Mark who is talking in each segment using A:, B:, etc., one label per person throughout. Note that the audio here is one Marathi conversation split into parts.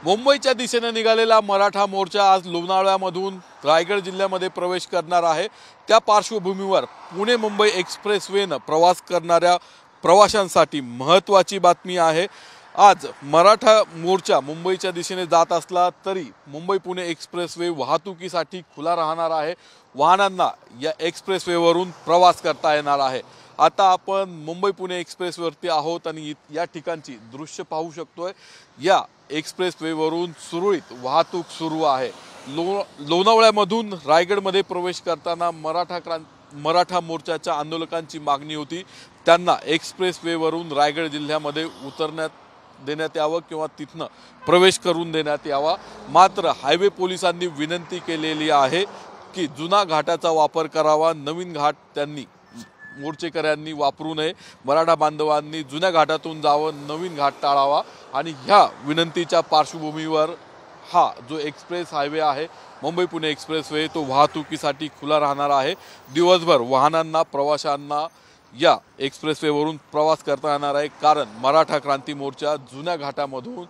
A: मुंबईच्या दिशेने निघालेला मराठा मोर्चा आज लोणावळ्यामधून रायगड जिल्ह्यामध्ये प्रवेश करणार आहे। त्या पार्श्वभूमीवर पुणे मुंबई एक्सप्रेसवेने प्रवास करणाऱ्या प्रवाशांसाठी महत्त्वाची बातमी आहे। आज मराठा मोर्चा मुंबईच्या दिशेने जात असला तरी मुंबई पुणे एक्सप्रेसवे वाहतुकीसाठी खुला राहणार आहे। वाहनांना या एक्सप्रेसवेवरून प्रवास करता येणार आहे। आता आपण मुंबई पुणे एक्सप्रेसवरती आहोत आणि या ठिकाणची दृश्य पाहू शकतोय। या एक्सप्रेसवेवरून सुरळीत वाहतूक सुरू आहे। लोणावळ्यामधून रायगडमध्ये प्रवेश करताना मराठा मोर्चाच्या आंदोलकांची मागणी होती, त्यांना एक्सप्रेसवेवरून रायगड जिल्ह्यामध्ये देण्यात यावं किंवा तिथनं प्रवेश करून देण्यात यावा। मात्र हायवे पोलिसांनी विनंती केलेली आहे की जुना घाटाचा वापर करावा, नवीन घाट त्यांनी मोर्चेकऱ्यांनी वापरू नये। मराठा बांधवांनी जुन्या घाटातून जावं, नवीन घाट टाळावा आणि ह्या विनंतीच्या पार्श्वभूमीवर हा जो एक्सप्रेस हायवे आहे मुंबई पुणे एक्सप्रेसवे तो वाहतुकीसाठी खुला राहणार आहे। दिवसभर वाहनांना प्रवाशांना या एक्सप्रेसवेवरून प्रवास करता येणार आहे, कारण मराठा क्रांती मोर्चा जुन्या घाटामधून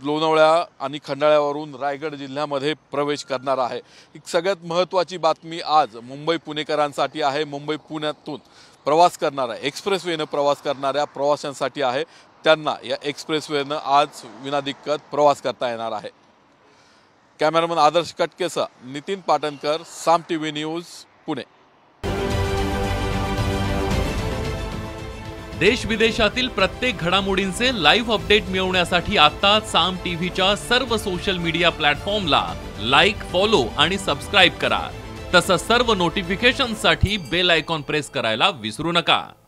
A: लोणावळ्या आणि खंडाळ्यावरून रायगड जिल्ह्यामध्ये प्रवेश करणार आहे। एक सगळ्यात महत्त्वाची बातमी आज मुंबई पुणेकरांसाठी आहे। मुंबई पुण्यातून प्रवास करणाऱ्या एक्सप्रेसवेने प्रवास करणाऱ्या प्रवाशांसाठी आहे, त्यांना या एक्सप्रेसवेने आज विनादिक्कत प्रवास करता येणार आहे। कॅमेरामन आदर्श कटकेसह नितीन पाटणकर, साम टीव्ही न्यूज, पुणे।
B: देश विदेशातील प्रत्येक घडामोडींचे लाईव्ह अपडेट मिळवण्यासाठी आता साम टीव्हीच्या सर्व सोशल मीडिया प्लॅटफॉर्मला लाईक, फॉलो आणि सबस्क्राईब करा। तसंच सर्व नोटिफिकेशनसाठी बेल आयकॉन प्रेस करायला विसरू नका।